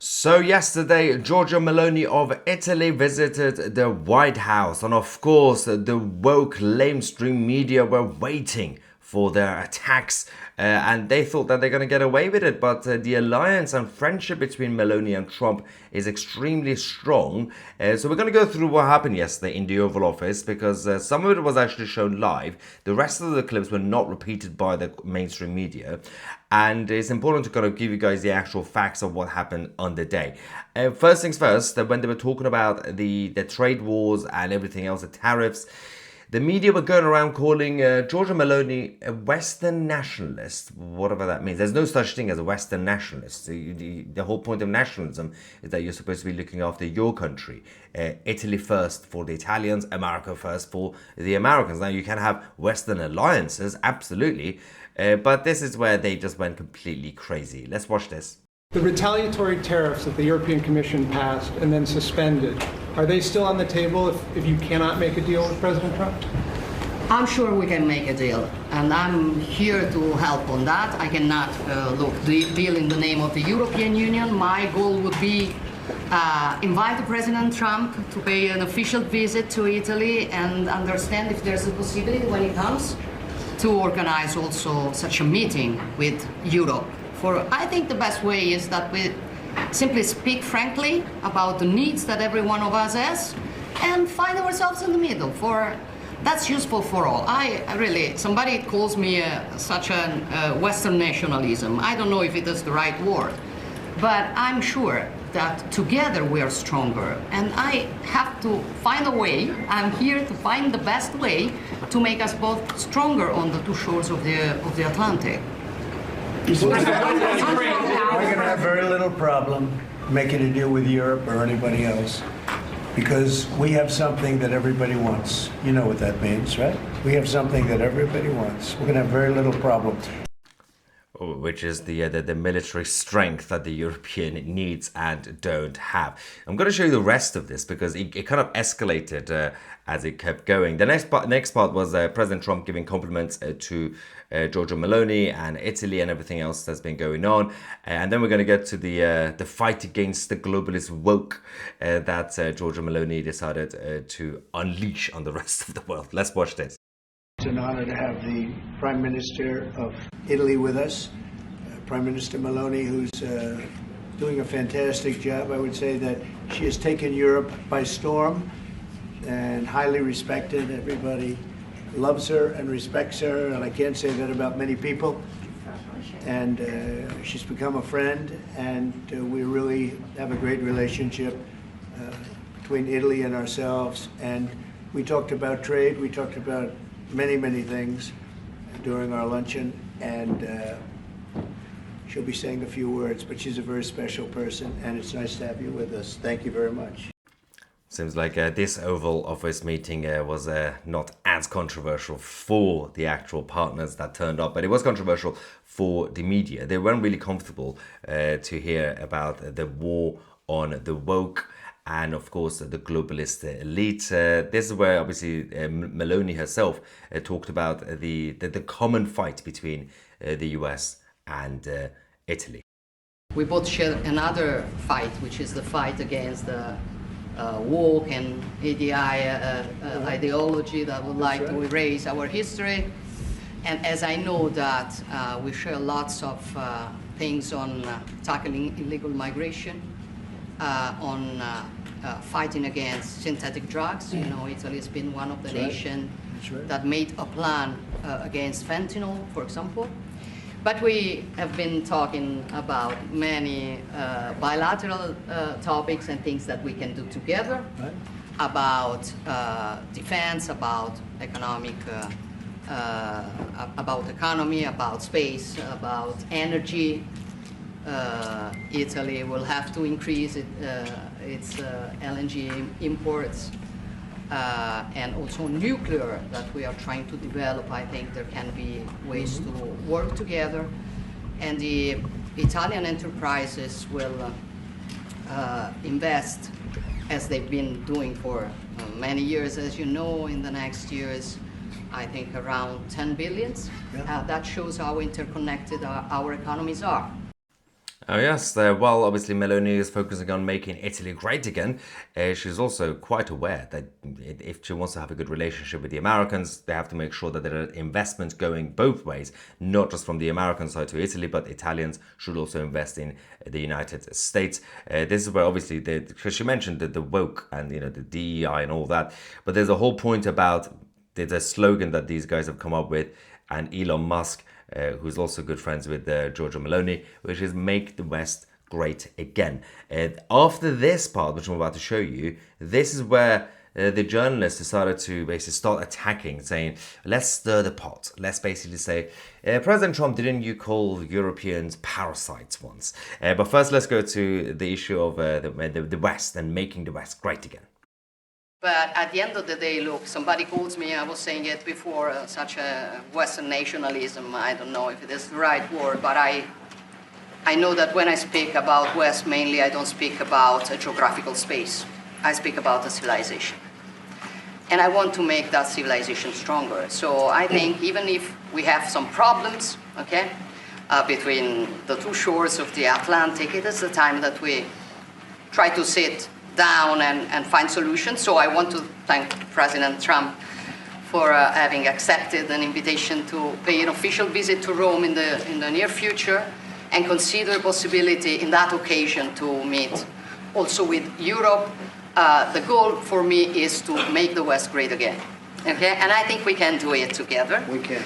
So yesterday, Giorgia Meloni of Italy visited the White House, and of course, the woke lamestream media were waiting for their attacks, and they thought that they're going to get away with it. But the alliance and friendship between Meloni and Trump is extremely strong. So we're going to go through what happened yesterday in the Oval Office, because some of it was actually shown live. The rest of the clips were not repeated by the mainstream media. And it's important to kind of give you guys the actual facts of what happened on the day. First things first, when they were talking about the trade wars and everything else, the tariffs, the media were going around calling Giorgia Meloni a Western nationalist, whatever that means. There's no such thing as a Western nationalist. The whole point of nationalism is that you're supposed to be looking after your country. Italy first for the Italians, America first for the Americans. Now, you can have Western alliances, absolutely, but this is where they just went completely crazy. Let's watch this. The retaliatory tariffs that the European Commission passed and then suspended, are they still on the table if you cannot make a deal with President Trump? I'm sure we can make a deal, and I'm here to help on that. I cannot deal in the name of the European Union. My goal would be invite President Trump to pay an official visit to Italy and understand if there's a possibility when he comes to organize also such a meeting with Europe. I think the best way is that we simply speak frankly about the needs that every one of us has and find ourselves in the middle. That's useful for all. Somebody calls me such a Western nationalism. I don't know if it is the right word, but I'm sure that together we are stronger. And I have to find a way. I'm here to find the best way to make us both stronger on the two shores of the Atlantic. We're going to have very little problem making a deal with Europe or anybody else because we have something that everybody wants. You know what that means, right? We have something that everybody wants. We're going to have very little problem. Which is the military strength that the European needs and don't have. I'm going to show you the rest of this because it kind of escalated as it kept going. The next part was President Trump giving compliments to Giorgia Meloni and Italy and everything else that's been going on. And then we're going to get to the fight against the globalist woke that Giorgia Meloni decided to unleash on the rest of the world. Let's watch this. It's an honor to have the Prime Minister of Italy with us, Prime Minister Meloni, who's doing a fantastic job. I would say that she has taken Europe by storm and highly respected. Everybody loves her and respects her, and I can't say that about many people. And she's become a friend, and we really have a great relationship between Italy and ourselves. And we talked about trade, we talked about many things during our luncheon, and she'll be saying a few words, but she's a very special person, and it's nice to have you with us. Thank you very much. Seems like this Oval Office meeting was not as controversial for the actual partners that turned up, but it was controversial for the media. They weren't really comfortable to hear about the war on the woke and, of course, the globalist elite. This is where, obviously, Meloni herself talked about the common fight between the US and Italy. We both share another fight, which is the fight against the woke and ideology that would like to erase our history. And as I know that we share lots of things on tackling illegal migration, on fighting against synthetic drugs. You know, Italy has been one of the nations that made a plan against fentanyl, for example. But we have been talking about many bilateral topics and things that we can do together, about defense, about economic, about economy, about space, about energy. Italy will have to increase its LNG imports. And also nuclear that we are trying to develop. I think there can be ways to work together. And the Italian enterprises will invest, as they've been doing for many years, as you know, in the next years, I think around 10 billion. That shows how interconnected our economies are. Oh yes, while obviously Meloni is focusing on making Italy great again, she's also quite aware that if she wants to have a good relationship with the Americans, they have to make sure that there are investments going both ways, not just from the American side to Italy, but Italians should also invest in the United States. This is where obviously, because she mentioned the woke and the DEI and all that, but there's a whole point about the slogan that these guys have come up with, and Elon Musk, who's also good friends with Giorgia Meloni, which is make the West great again. After this part, which I'm about to show you, this is where the journalists decided to basically start attacking, saying, let's stir the pot. Let's basically say, President Trump, didn't you call Europeans parasites once? But first, let's go to the issue of the West and making the West great again. But at the end of the day, look, somebody calls me, I was saying it before, such a Western nationalism. I don't know if it is the right word, but I know that when I speak about West, mainly I don't speak about a geographical space. I speak about a civilization. And I want to make that civilization stronger. So I think even if we have some problems, okay, between the two shores of the Atlantic, it is the time that we try to sit down and find solutions. So I want to thank President Trump for having accepted an invitation to pay an official visit to Rome in the near future, and consider possibility in that occasion to meet also with Europe. The goal for me is to make the West great again. Okay, and I think we can do it together. We can.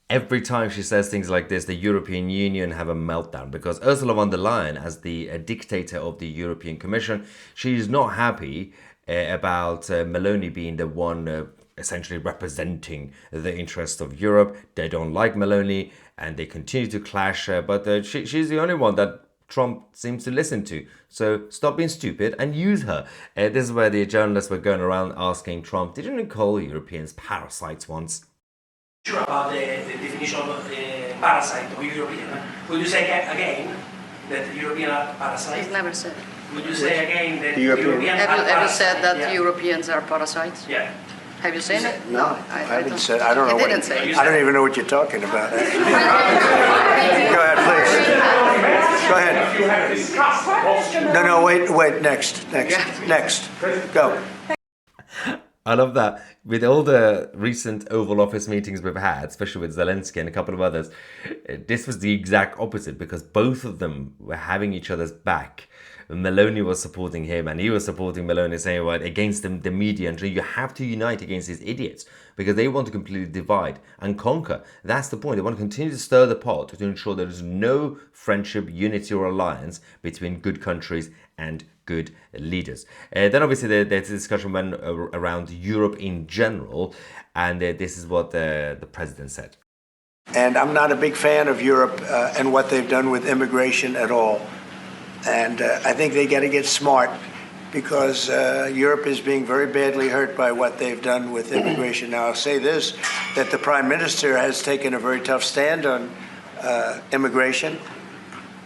Every time she says things like this, the European Union have a meltdown, because Ursula von der Leyen, as the dictator of the European Commission, she's not happy about Meloni being the one essentially representing the interests of Europe. They don't like Meloni and they continue to clash, but she's the only one that Trump seems to listen to. So stop being stupid and use her. This is where the journalists were going around asking Trump, didn't you call Europeans parasites once? Sure about the definition of parasite or European. Would you say again that Europeans are parasites? I've never said. Would you say again that European. Europeans Have are you ever parasites? said that Yeah. Europeans are parasites? Yeah. Have you said it? No, I haven't said. I don't know. I didn't say it. I don't even know what you're talking about. Go ahead, please. Go ahead. You have discussed. No, wait. Next. Go. I love that. With all the recent Oval Office meetings we've had, especially with Zelensky and a couple of others, this was the exact opposite, because both of them were having each other's back. Meloni was supporting him and he was supporting Meloni, saying, well, against the media, and you have to unite against these idiots, because they want to completely divide and conquer. That's the point. They want to continue to stir the pot to ensure there is no friendship, unity or alliance between good countries and good leaders. Then obviously the discussion went around Europe in general, and this is what the president said. And I'm not a big fan of Europe and what they've done with immigration at all. And I think they got to get smart, because Europe is being very badly hurt by what they've done with immigration. Now, I'll say this, that the Prime Minister has taken a very tough stand on immigration.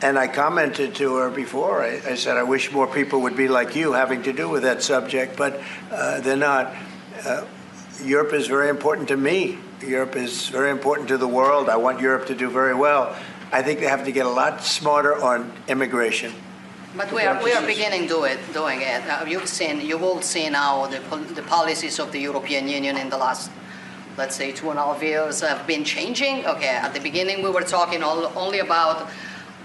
And I commented to her before. I said, I wish more people would be like you, having to do with that subject, but they're not. Europe is very important to me. Europe is very important to the world. I want Europe to do very well. I think they have to get a lot smarter on immigration. But we are beginning doing it. You've all seen how the policies of the European Union in the last, let's say, 2.5 years have been changing. Okay, at the beginning we were talking only about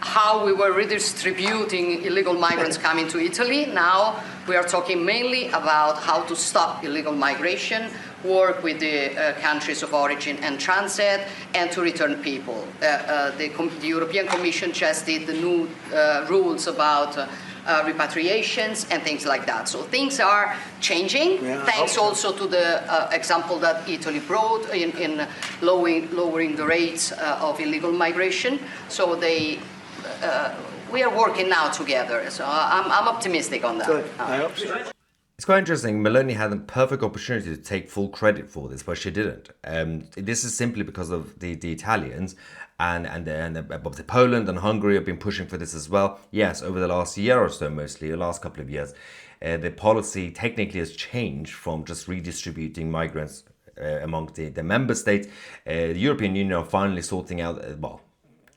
how we were redistributing illegal migrants coming to Italy. Now we are talking mainly about how to stop illegal migration, work with the countries of origin and transit, and to return people. The European Commission just did the new rules about repatriations and things like that. So things are changing, thanks also to the example that Italy brought in lowering the rates of illegal migration. So we are working now together. So I'm optimistic on that. Good. I hope so. It's quite interesting. Meloni had a perfect opportunity to take full credit for this, but she didn't. This is simply because of the Italians and obviously Poland and Hungary have been pushing for this as well. Yes, over the last year or so, mostly the last couple of years, the policy technically has changed from just redistributing migrants among the member states. The European Union are finally sorting out,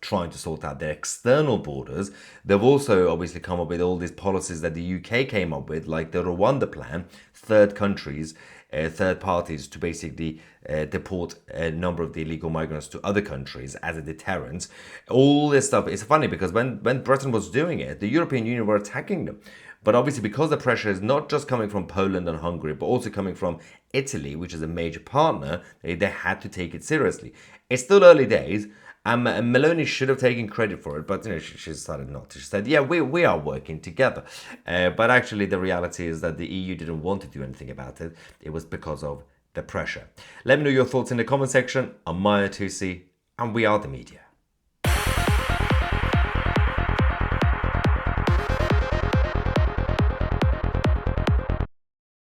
trying to sort out their external borders, they've also obviously come up with all these policies that the UK came up with, like the Rwanda plan, third countries, third parties to basically deport a number of the illegal migrants to other countries as a deterrent. All this stuff is funny because when Britain was doing it, the European Union were attacking them. But obviously, because the pressure is not just coming from Poland and Hungary, but also coming from Italy, which is a major partner, they had to take it seriously. It's still early days, and Meloni should have taken credit for it, but she decided not to. She said, yeah, we are working together. But actually, the reality is that the EU didn't want to do anything about it. It was because of the pressure. Let me know your thoughts in the comment section. I'm Tousi, and we are the media.